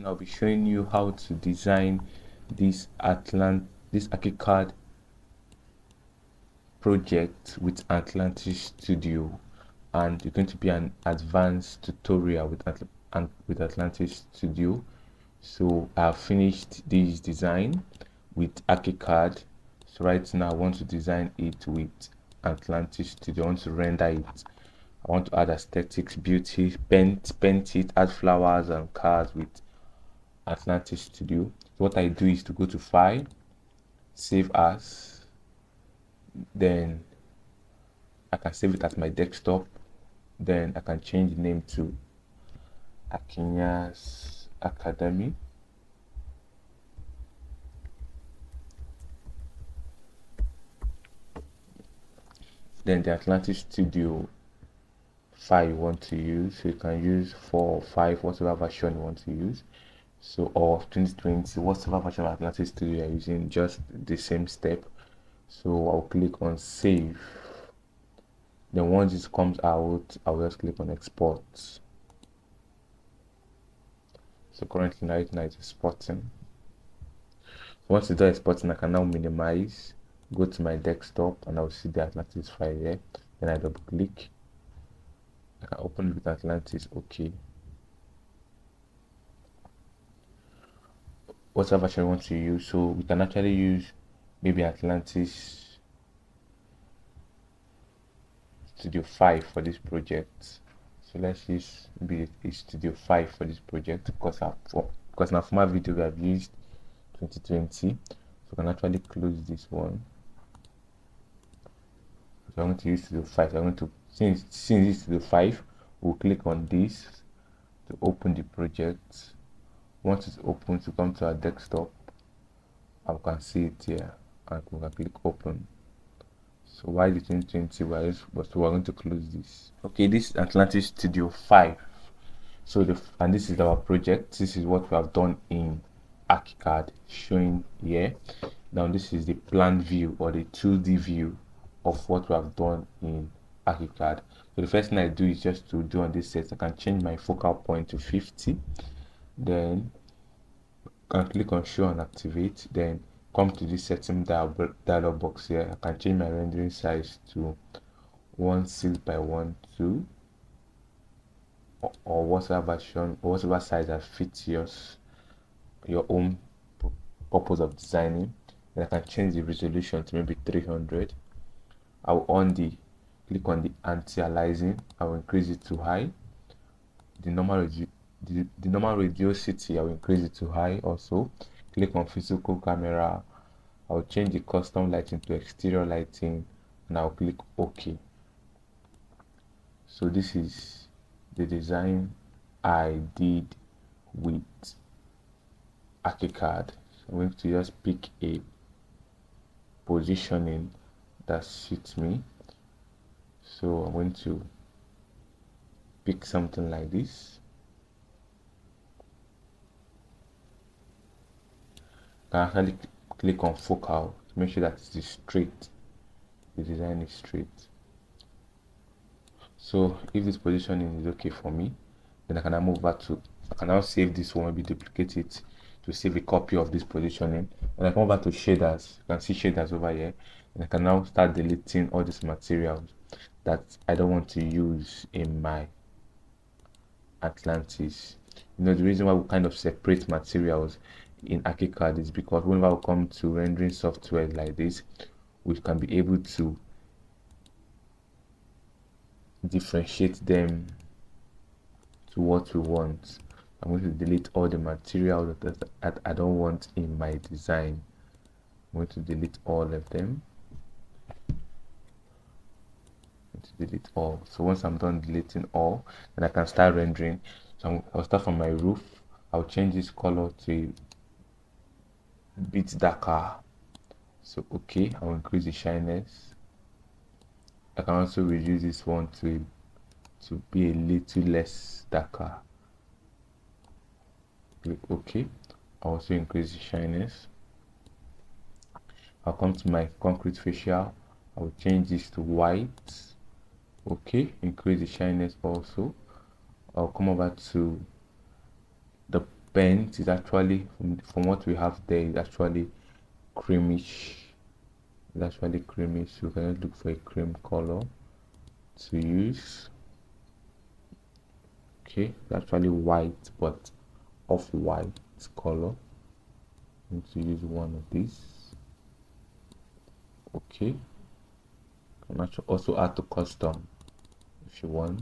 I'll be showing you how to design this ArchiCAD project with Atlantis Studio, and it's going to be an advanced tutorial with Atlantis Studio. So I've finished this design with ArchiCAD. So right now I want to design it with Atlantis Studio. I want to render it. I want to add aesthetics, beauty, paint it, add flowers and cars with Atlantis Studio. So what I do is to go to File, Save As, then I can save it as my desktop. Then I can change the name to Akinya's Academy. Then the Atlantis Studio file you want to use, so you can use 4 or 5, whatever version you want to use. So, or 2020, whatever version of Atlantis Studio you're using, just the same step. So I'll click on save. Then once this comes out, I'll just click on export. So currently right now it's exporting. So once it's done exporting, I can now minimize, go to my desktop, and I'll see the Atlantis file here. Then I double click. I can open it with Atlantis. Okay. Whatever version you want to use. So we can actually use maybe Atlantis Studio 5 for this project. So let's use maybe Studio 5 for this project because now for my video we have used 2020. So I can actually close this one. So I'm going to use Studio 5. So I'm going to since it's Studio 5, we'll click on this to open the project. Once it's open, to come to our desktop, I can see it here, and we can click open. So why the 2020? We're going to close this. Okay, this is Atlantis Studio 5. So and this is our project. This is what we have done in ArchiCAD, showing here. Now this is the plan view or the 2D view of what we have done in ArchiCAD. So the first thing I do is just to do on this set, I can change my focal point to 50. Then I can click on show and activate. Then come to this setting dialog box here. I can change my rendering size to 16 by 12 or whatever version or whatever size that fits your own purpose of designing. And I can change the resolution to maybe 300. I will click on the anti-aliasing. I will increase it to high. The normal radiosity, I will increase it to high also. Click on physical camera. I will change the custom lighting to exterior lighting, and I'll click OK. So this is the design I did with ArchiCAD. So I'm going to just pick a positioning that suits me. So I'm going to pick something like this. I can actually click on focal to make sure that it is straight. The design is straight. So if this positioning is okay for me, then I can now I can now save this one, maybe duplicate it to save a copy of this positioning. And I come over to shaders. You can see shaders over here. And I can now start deleting all these materials that I don't want to use in my Atlantis. The reason why we kind of separate materials in ArchiCAD is because whenever we come to rendering software like this, we can be able to differentiate them to what we want. I'm going to delete all the materials that I don't want in my design. I'm going to delete all of them. Delete all. So once I'm done deleting all, then I can start rendering. So I'll start from my roof. I'll change this color to a bit darker. So okay, I'll increase the shyness. I can also reduce this one to be a little less darker. Click OK. I'll also increase the shyness. I'll come to my concrete facial. I'll change this to white. Okay, increase the shyness also. I'll come over to the paint is actually from what we have there is actually creamish. It's actually creamish, so we can just look for a cream color to use. Okay, it's actually white but off-white color. I'm going to use one of these. Okay, you can also add to custom if you want.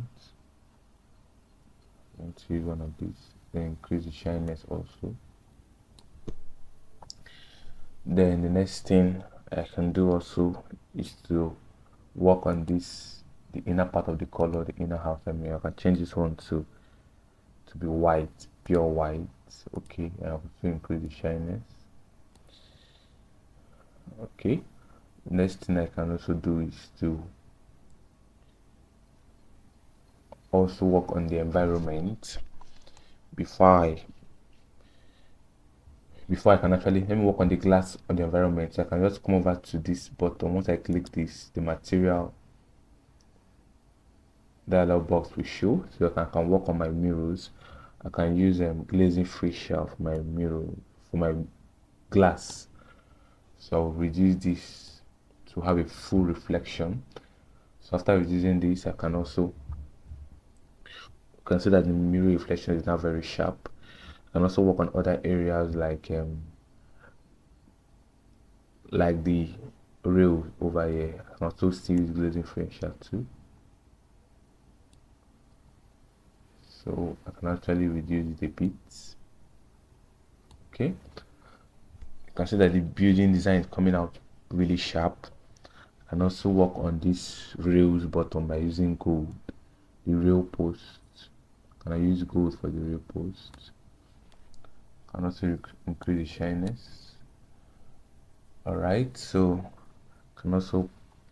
I'm going to use one of these, then increase the shininess also. Then the next thing I can do also is to work on this, the inner part of the color, the inner half. I mean, I can change this one to be white, pure white. Okay, I have to increase the shininess. Okay, next thing I can also do is to also work on the environment before I can actually let me work on the glass on the environment. So I can just come over to this button. Once I click this, the material dialog box will show, so I can work on my mirrors. I can use glazing facial for my mirror, for my glass. So I'll reduce this to have a full reflection. So after reducing this, I can also consider the mirror reflection is now very sharp. I can also work on other areas like the rail over here. I can also still use glazing facial too. So I can actually reduce it a bit. Okay, you can see that the building design is coming out really sharp. I can also work on this rails bottom by using gold, the rail post. Can I use gold for the rail post? I can also increase the shininess. Alright, so I can also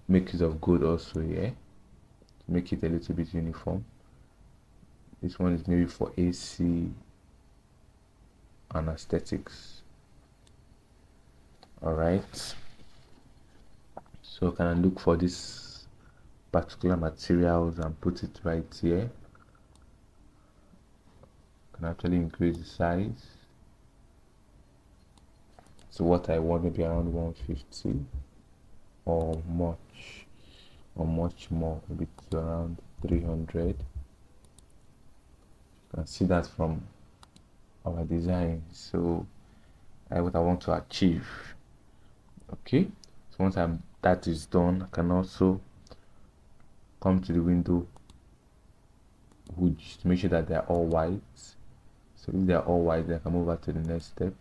make use of gold also here to make it a little bit uniform. This one is maybe for AC and aesthetics. Alright, so can I look for this particular materials and put it right here? Can actually increase the size. So what I want, maybe around 150 or much more, maybe to around 300. You can see that from our design. So what I want to achieve. Okay, so once that is done, I can also come to the window hood to make sure that they are all white. So if they are all white, then I can move over to the next step.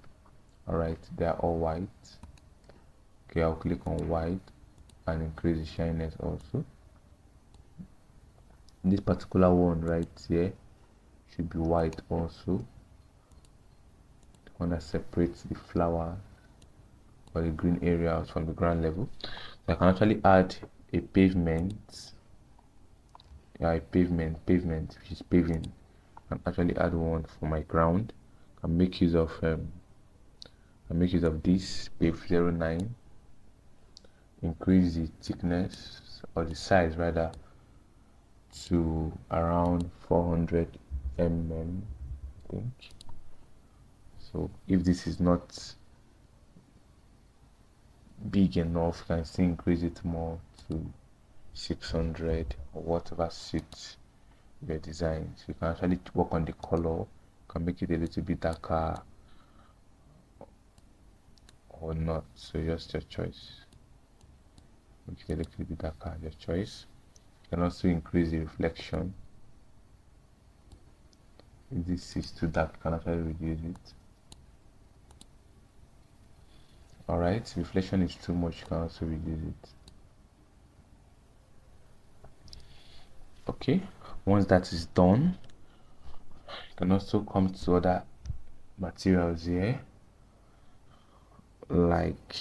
Alright, they are all white. Okay, I'll click on white and increase the shininess also. This particular one right here should be white also. The one that separates the flower or the green areas from the ground level. So I can actually add a pavement. Yeah, a pavement, which is paving. I can actually add one for my ground. I can make use of this pave 09. Increase the thickness or the size rather to around 400 mm, I think. So if this is not big enough, you can still increase it more to 600 or whatever suits your design. So you can actually work on the color. You can make it a little bit darker or not, so just your choice. Make it a little bit darker, your choice. You can also increase the reflection. If this is too dark, you can actually reduce it. Alright, reflection is too much, you can also reduce it. Okay, once that is done, you can also come to other materials here, like,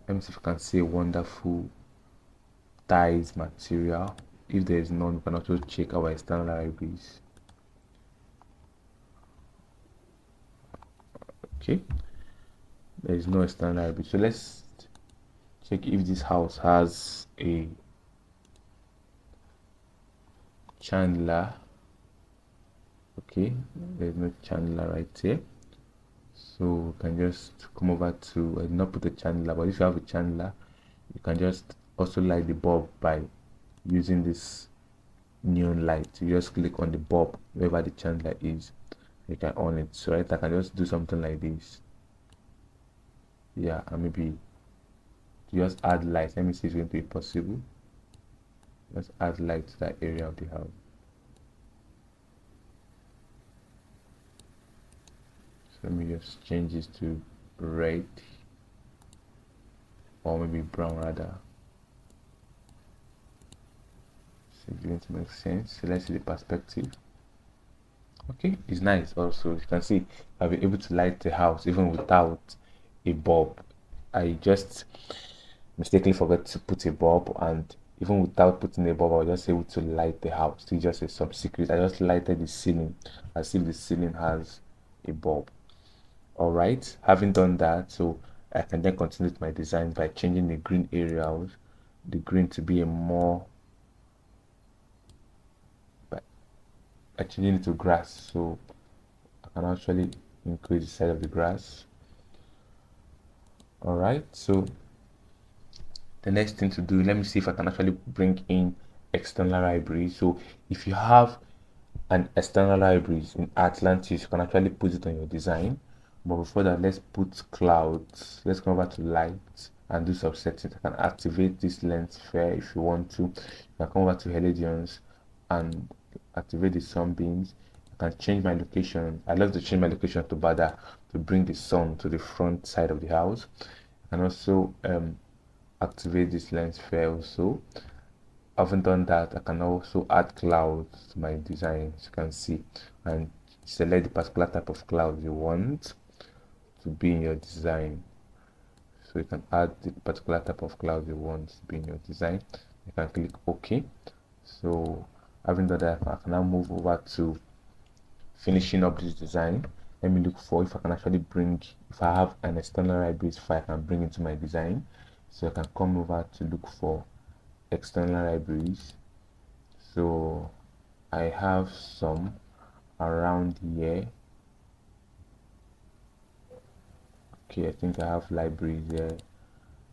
let me see if you can see a wonderful ties material. If there is none, you can also check our external libraries. Okay, there is no external library, so let's check if this house has a chandelier. Okay, there's no chandelier right here, so we can just come over to, I did not put a chandelier, but if you have a chandelier you can just also light the bulb by using this neon light. You just click on the bulb wherever the chandelier is, you can on it. So right, I can just do something like this, yeah, and maybe just add light. Let me see if it's going to be possible. Let's add light to that area of the house. So let me just change this to red, or maybe brown rather. So it's going to make sense. So let's see the perspective. Okay, it's nice. Also, you can see I'll be able to light the house even without a bulb. I just mistakenly forgot to put a bulb, and even without putting a bulb I was just able to light the house. It's just some secret. I just lighted the ceiling as if the ceiling has a bulb. All right, having done that, so I can then continue with my design by changing the green areas, the green to be a more, by changing it to grass, so I can actually increase the size of the grass. All right, so the next thing to do, let me see if I can actually bring in external libraries. So if you have an external libraries in Atlantis, you can actually put it on your design. But before that, let's put clouds. Let's come over to light and do some settings. I can activate this lens flare if you want to. You can come over to Heliogens and activate the sunbeams. I can change my location. I love to change my location to Bada to bring the sun to the front side of the house. I can also activate this lens flare also. Having done that, I can also add clouds to my design, as you can see, and select the particular type of cloud you want to be in your design. So you can add the particular type of cloud you want to be in your design. You can click OK. So having done that, I can now move over to finishing up this design. Let me look for if I can actually bring, if I have an external libraries file I can bring into my design. So I can come over to look for external libraries. So I have some around here. Okay, I think I have libraries here,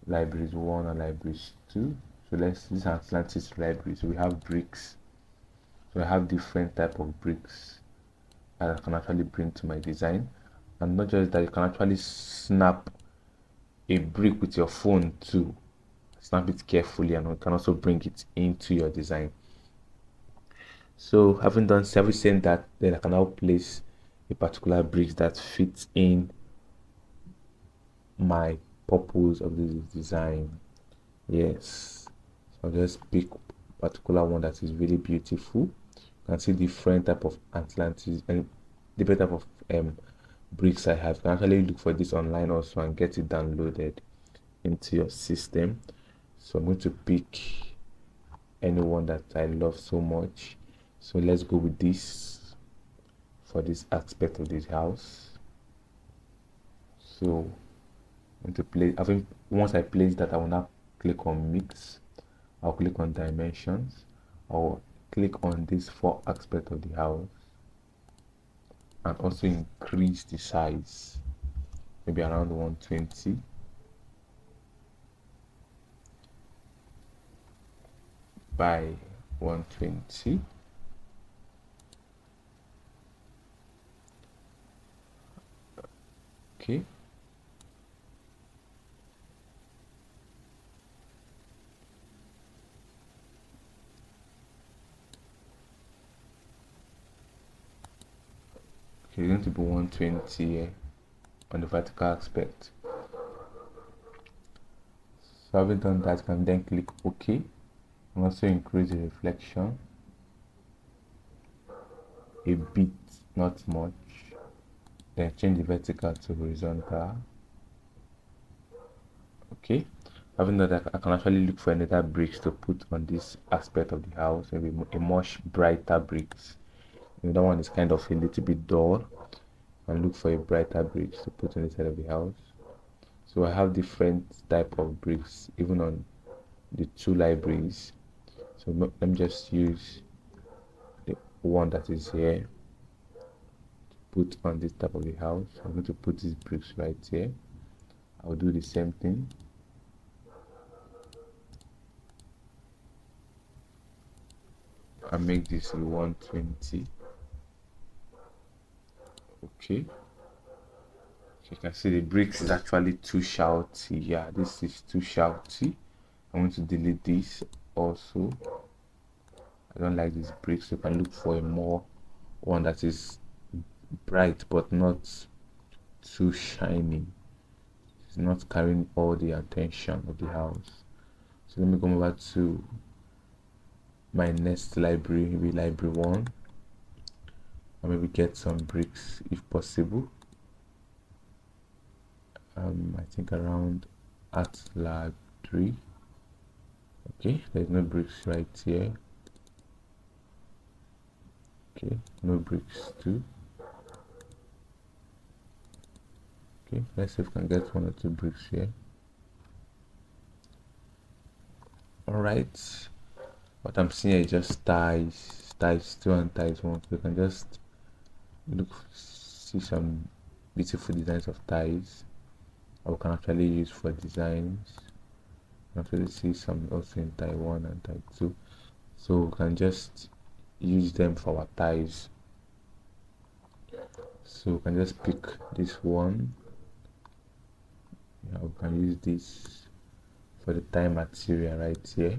libraries 1 and libraries 2. So let's, this is Atlantis library. So we have bricks, so I have different type of bricks that I can actually bring to my design. And not just that, you can actually snap a brick with your phone too. Snap it carefully, and you can also bring it into your design. So having done servicing that, then I can now place a particular brick that fits in my purpose of this design. Yes, so I'll just pick a particular one that is really beautiful. You can see different type of Atlantis and different type of bricks I have. You can actually look for this online also and get it downloaded into your system. So I'm going to pick anyone that I love so much. So let's go with this for this aspect of this house. So I'm going to place, I think once I place that, I will now click on mix. I'll click on dimensions. I'll click on this 4 aspect of the house and also increase the size, maybe around 120. By 120. Okay. Okay, it's going to be 120 here on the vertical aspect. So having done that, you can then click OK and also increase the reflection a bit, not much. Then change the vertical to horizontal. Okay, having done that, I can actually look for another bricks to put on this aspect of the house, maybe a much brighter bricks. That one is kind of a little bit dull, and look for a brighter bricks to put on the side of the house. So I have different type of bricks even on the 2 libraries. So let me just use the one that is here. put on this type of the house. I'm going to put these bricks right here. I'll do the same thing. I'll make this a 120. Okay. You can see the bricks is actually too shouty. Yeah, this is too shouty. I'm going to delete this also. I don't like these bricks. You can look for a more one that is bright but not too shiny. It's not carrying all the attention of the house. So let me go over to my next library, maybe library 1, or maybe get some bricks if possible. I think around Art Lab 3. Okay, there's no bricks right here. Okay, no bricks too. Okay, let's see if we can get 1 or 2 bricks here. Alright, what I'm seeing is just ties 2 and ties 1. So you can just see some beautiful designs of ties I can actually use for designs. You can actually see some also in tie 1 and tie 2. So we can just use them for our ties. So we can just pick this one. Yeah, we can use this for the tie material right here.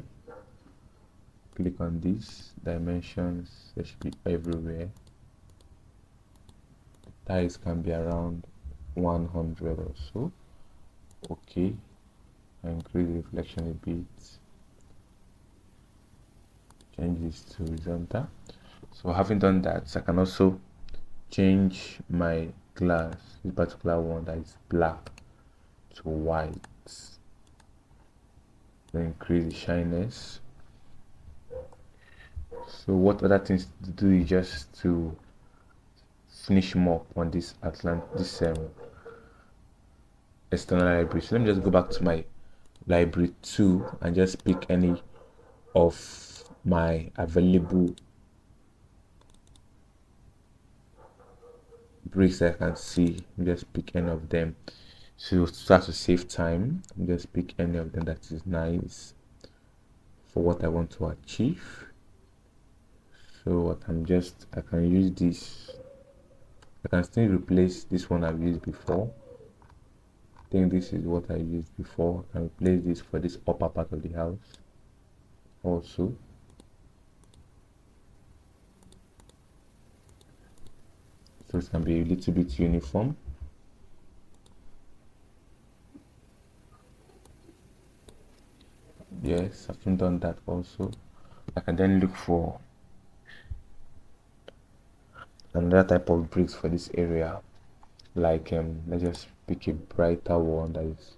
Click on this dimensions. They should be everywhere. The ties can be around 100 or so. Okay, increase the reflection a bit. Change this to horizontal. So having done that, I can also change my glass, this particular one that is black, to white. Then increase the shyness. So what other things to do is just to finish more on this Atlantis external library. So let me just go back to my library 2 and just pick any of my available bricks I can see. Just pick any of them. So start to save time. Just pick any of them that is nice for what I want to achieve. So what I can use this. I can still replace this one I've used before. I think this is what I used before. I can replace this for this upper part of the house also. So it can be a little bit uniform. Yes, I've done that also. I can then look for another type of bricks for this area, like let's just pick a brighter one that is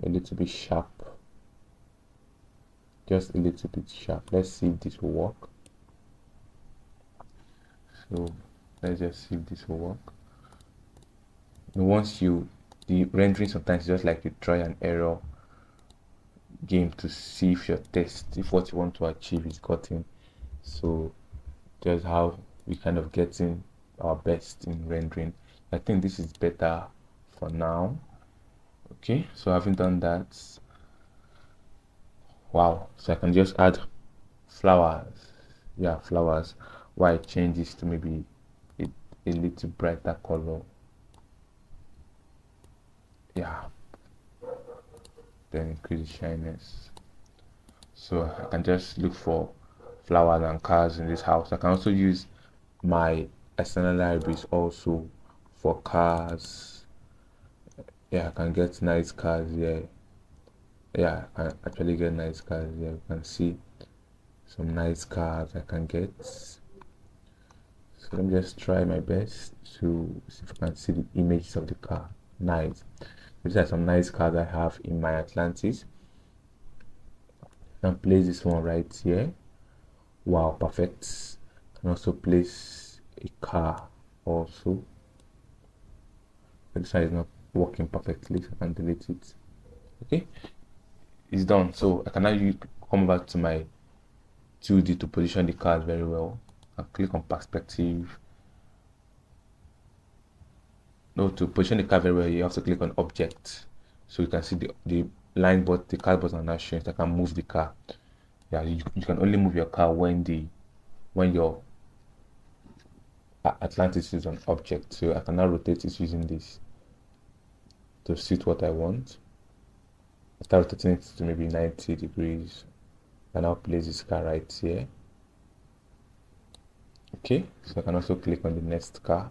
a little bit sharp, just a little bit sharp. Let's see if this will work. So let's just see if this will work. And once the rendering sometimes is just like you try an error game to see if if what you want to achieve is gotten. So just how we kind of getting our best in rendering. I think this is better for now. Okay, so having done that, wow, so I can just add flowers. Yeah, flowers. Why I change this to maybe a little brighter color. Yeah, then increase the shyness. So I can just look for flowers and cars in this house. I can also use my external libraries also for cars. Yeah, I can get nice cars here. Yeah, I can actually get nice cars here. You can see some nice cars I can get. So let me just try my best to see if I can see the images of the car. Nice. These are some nice cars I have in my Atlantis. I can place this one right here. Wow, perfect. I can also place a car also. This one is not working perfectly, so I can delete it. Okay, it's done. So I can now come back to my 2D to position the cars very well. I click on perspective. no, to position the car very well, you have to click on object, so you can see the line, but the car button are not showing, so I can move the car. Yeah, you can only move your car when your Atlantis is an object. So I can now rotate it using this to suit what I want. I start rotating it to maybe 90 degrees, and now place this car right here. Okay, so I can also click on the next car,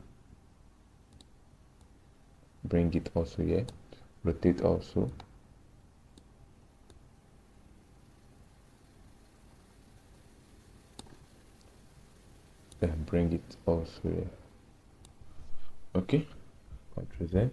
bring it also here, rotate also. Then bring it also here. Okay, Ctrl Z.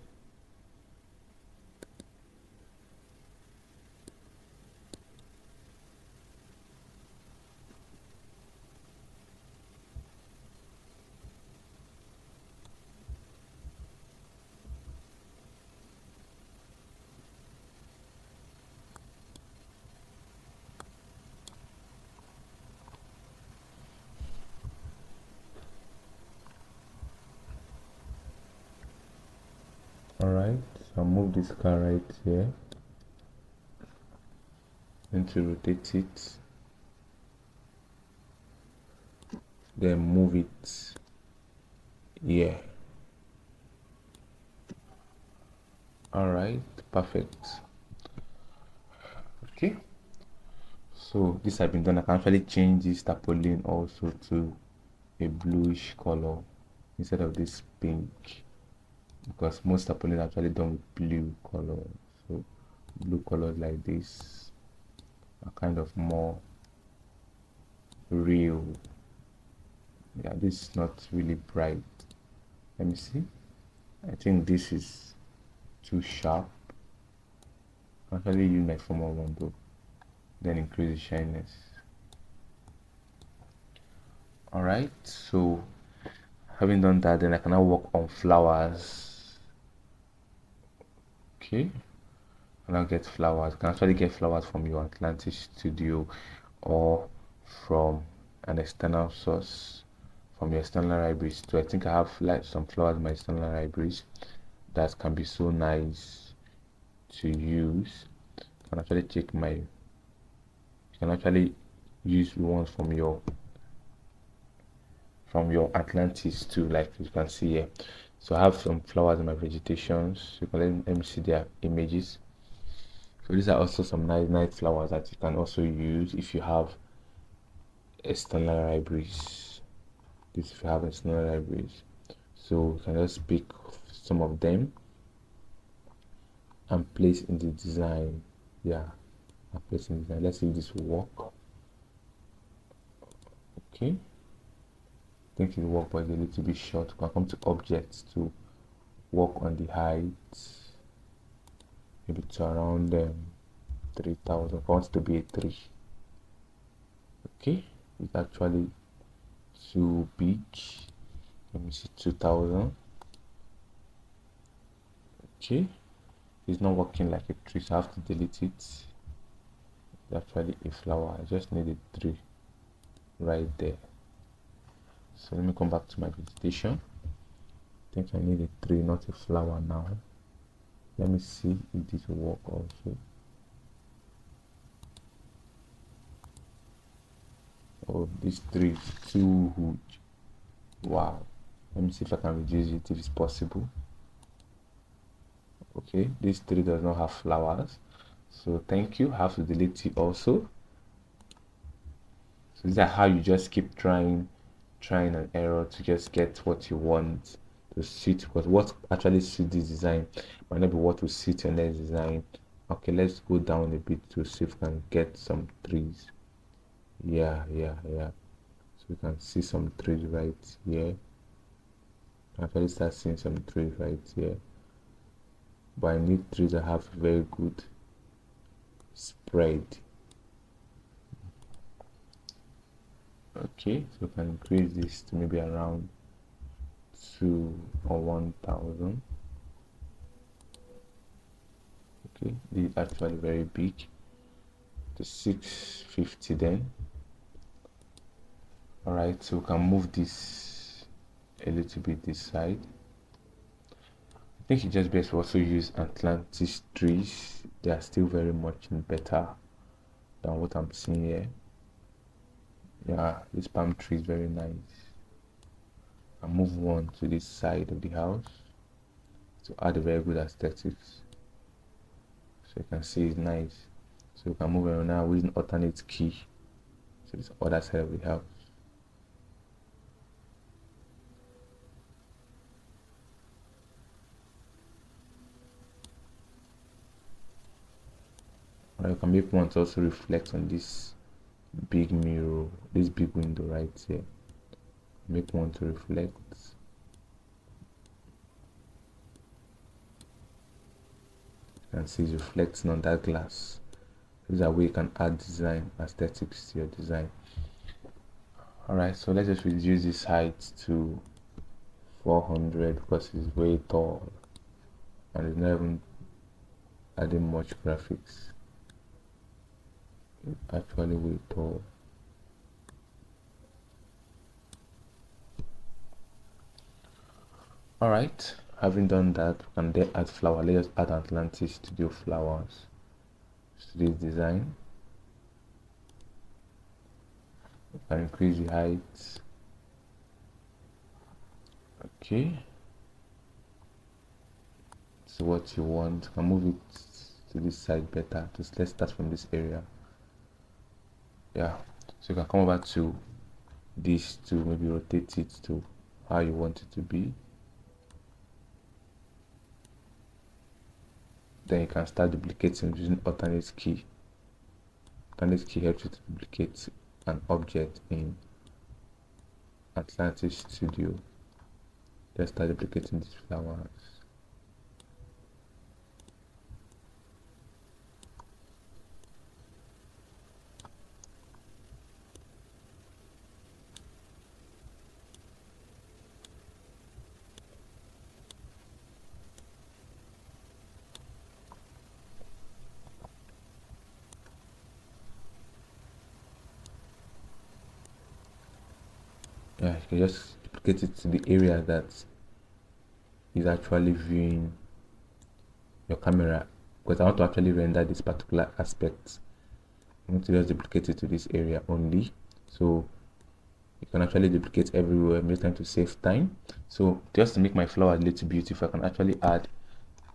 Alright, so I'll move this car right here. Then to rotate it, then move it here. Alright, perfect. Okay, so this has been done. I can actually change this tarpaulin also to a bluish color instead of this pink, because most tarpaulin are actually done with blue color. So blue colors like this are kind of more real. Yeah, this is not really bright. Let me see. I think this is too sharp. Actually use my formal one though, then increase the shininess. Alright, so having done that, then I can now work on flowers. Okay, I now get flowers. You can actually get flowers from your Atlantis studio or from an external source, from your external libraries too. I think I have like some flowers in my external libraries that can be so nice to use. You can actually check my, you can actually use ones from your Atlantis too, like you can see here. So I have some flowers in my vegetations. You can let me see their images. So these are also some nice flowers that you can also use if you have external libraries. This if you have external libraries. So you can just pick some of them and place in the design. Yeah, and place in the design. Let's see if this will work. Okay. I think it will work, but it's a little bit short. You can come to objects to work on the height, maybe to around 3000. I want it to be a 3. Okay, it's actually too big. Let me see, 2000. Okay, it's not working like a tree, so I have to delete it. It's actually a flower. I just need a 3 right there. So let me come back to my vegetation. I think I need a 3, not a flower now. Let me see if this will work also. Oh, this 3 is too huge. Wow. Let me see if I can reduce it if it's possible. Okay, this 3 does not have flowers. So thank you. I have to delete it also. So these are how you just keep trying and error to just get what you want to suit, because what actually suits this design might not be what will suit your next design. Okay, let's go down a bit to see if we can get some trees. Yeah. So we can see some trees right here. I actually start seeing some trees right here, but I need trees that have very good spread. Okay, so we can increase this to maybe around 2 or 1000. Okay, this is actually very big. To 650 then. Alright, so we can move this a little bit this side. think it's just best to also use Atlantis trees. They are still very much better than what I'm seeing here. Yeah, this palm tree is very nice. I'll move one to this side of the house to add a very good aesthetics. So you can see it's nice. So you can move around now using alternate key to this other side of the house. Or you can make one to also reflect on this big mirror, this big window right here. Make one to reflect. You can see it's reflecting on that glass. This is a way you can add design aesthetics to your design. Alright, so let's just reduce this height to 400 because it's way tall and it's not even adding much graphics. It's actually way tall. Alright, having done that, we can then add flower. Let's add Atlantis Studio Flowers to this design. You can increase the height. Okay. So what you want, you can move it to this side better. Just let's start from this area. Yeah. So you can come over to this to maybe rotate it to how you want it to be. Then you can start duplicating using alternate key. Alternate key helps you to duplicate an object in Atlantis Studio. Let's start duplicating these flowers. Yeah, you can just duplicate it to the area that is actually viewing your camera, because I want to actually render this particular aspect. I want to just duplicate it to this area only, so you can actually duplicate everywhere, make time to save time. So just to make my flower a little beautiful, I can actually add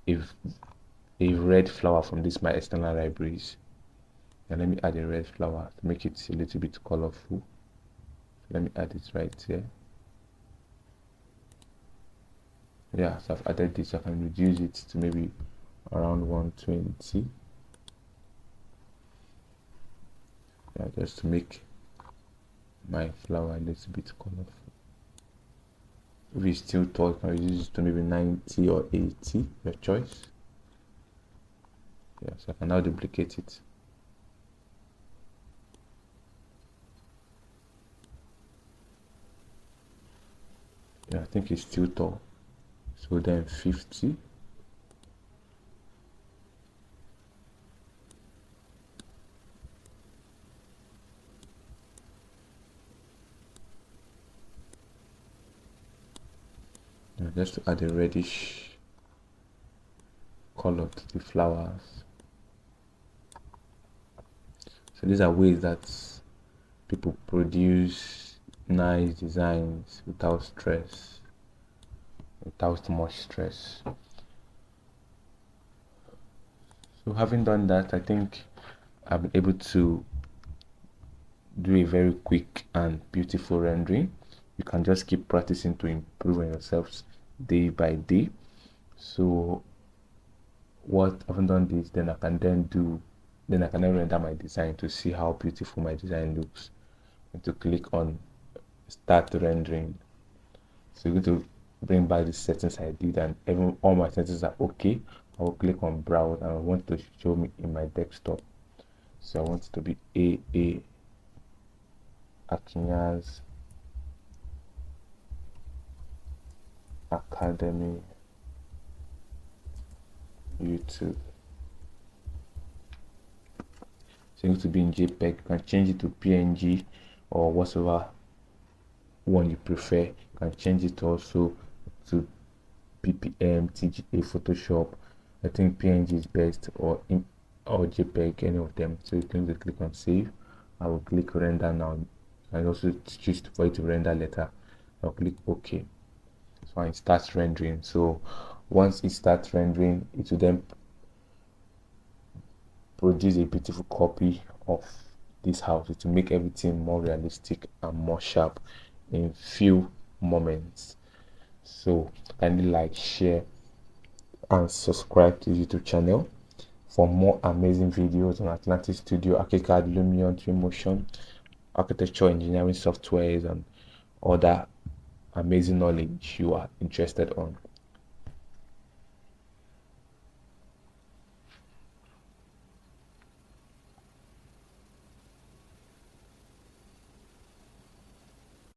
a red flower from this my external libraries. And let me add a red flower to make it a little bit colorful. Let me add it right here. Yeah, so I've added this. I can reduce it to maybe around 120. Yeah, just to make my flower a little bit colorful. If it's still tall, you can reduce it to maybe 90 or 80, your choice. Yeah, so I can now duplicate it. Yeah, I think it's still tall. So then 50. Yeah, just to add a reddish color to the flowers. So these are ways that people produce nice designs without stress, without too much stress. So having done that, I think I've been able to do a very quick and beautiful rendering. You can just keep practicing to improve on yourselves day by day. So what I've done this, then I can then render my design to see how beautiful my design looks. I'm going to click on start rendering. So you're going to bring back the settings I did, and all my settings are okay. I will click on browse and I want to show me in my desktop. So I want it to be AA Akinyas Academy YouTube. So it's to be in JPEG. You can change it to PNG or whatever one you prefer. You can change it also to ppm, tga, photoshop. I think png is best, or jpeg, any of them. So you're going to click on save. I will click render now, and also choose for it to render later. I'll click ok. So it starts rendering. So once it starts rendering, it will then produce a beautiful copy of this house. It will make everything more realistic and more sharp in few moments. So kindly like, share, and subscribe to the YouTube channel for more amazing videos on Atlantis Studio, ArchiCAD, Lumion, Twinmotion, architecture, engineering softwares, and other amazing knowledge you are interested on.